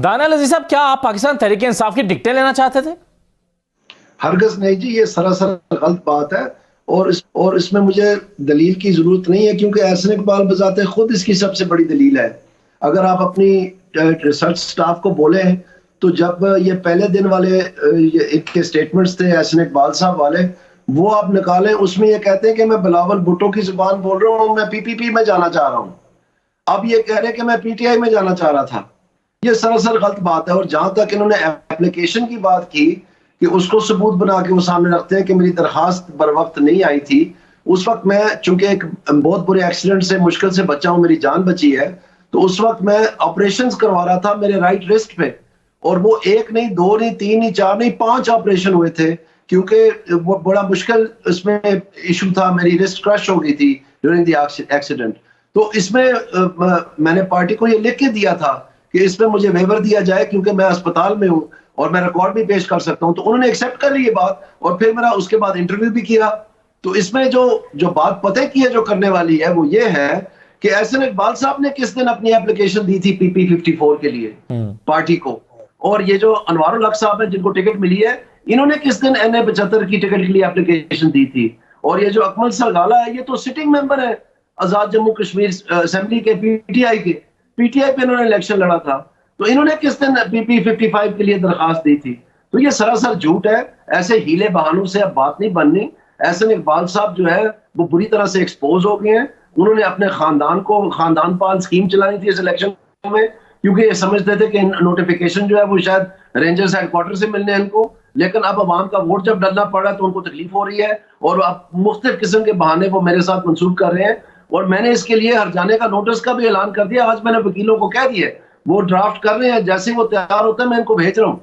दानियाल अजीज साहब, क्या आप पाकिस्तान तहरीक इंसाफ की टिकटें लेना चाहते थे? हरगज नहीं जी, ये सरासर गलत बात है। और इसमें मुझे दलील की जरूरत नहीं है, क्योंकि एहसन इकबाल बजाते खुद इसकी सबसे बड़ी दलील है। अगर आप अपनी रिसर्च स्टाफ को बोले, तो जब ये पहले दिन वाले इनके स्टेटमेंट्स थे एहसन इकबाल साहब वाले, वो आप निकालें, उसमें ये कहते हैं कि मैं बिलावल भुट्टो की जुबान बोल रहा हूँ, मैं पीपीपी में जाना चाह रहा हूँ। अब ये कह रहे हैं कि मैं पीटीआई में जाना चाह रहा था। ये सरासर गलत बात है। और जहां तक इन्होंने एप्लीकेशन की बात की कि उसको सबूत बना के वो सामने रखते हैं कि मेरी दरखास्त बर वक्त नहीं आई थी, उस वक्त मैं चूंकि एक बहुत बुरे एक्सीडेंट से मुश्किल से बचा हूं, मेरी जान बची है, तो उस वक्त मैं ऑपरेशंस करवा रहा था मेरे राइट रिस्ट पे। और वो एक नहीं, दो नहीं, तीन नहीं, चार नहीं, 5 ऑपरेशन हुए थे, क्योंकि वो बड़ा मुश्किल इसमें इशू था। मेरी रिस्ट क्रश हो गई थी ड्यूरिंग द एक्सीडेंट। तो इसमें मैंने पार्टी को ये लिख के दिया था कि इसमें मुझे वेवर दिया जाए, क्योंकि मैं अस्पताल में हूं और मैं रिकॉर्ड भी पेश कर सकता हूं। तो उन्होंने एक्सेप्ट कर ली ये बात, और फिर मेरा उसके बाद इंटरव्यू भी किया। तो इसमें जो जो बात पता की है, जो करने वाली है, वो ये है कि एहसन इकबाल साहब ने किस दिन अपनी एप्लीकेशन दी थी पीपी 54 के लिए पार्टी को, और ये जो अनवारुल हक साहब है जिनको टिकट मिली है, इन्होंने किस दिन NA 75 की टिकट के लिए एप्लीकेशन दी थी। और ये जो अकमल सरगाला है, ये तो सिटिंग मेंबर है आजाद जम्मू कश्मीर असेंबली के, पीटीआई के। पीटीआई पे इन्होंने इलेक्शन लड़ा था, तो इन्होंने किस दिन पीपी 55 के लिए दरखास्त दी थी। तो ये सरासर झूठ है। ऐसे हीले बहानों से अब बात नहीं बननी। एहसन इकबाल साहब जो है वो बुरी तरह से एक्सपोज हो गए हैं। उन्होंने अपने खानदान को खानदान पाल स्कीम चलानी थी इस इलेक्शन में, क्योंकि ये समझते थे कि नोटिफिकेशन जो है वो शायद रेंजर्स हेडक्वार्टर से मिलने हैं इनको। लेकिन अब अवाम का वोट जब डलना पड़ रहा है तो उनको तकलीफ हो रही है, और अब मुख्तलिफ किस्म के बहाने वो मेरे साथ मंसूब कर रहे हैं। और मैंने इसके लिए हर जाने का नोटिस का भी ऐलान कर दिया। आज मैंने वकीलों को कह दिया, वो ड्राफ्ट कर रहे हैं, जैसे वो तैयार होता है मैं इनको भेज रहा हूँ।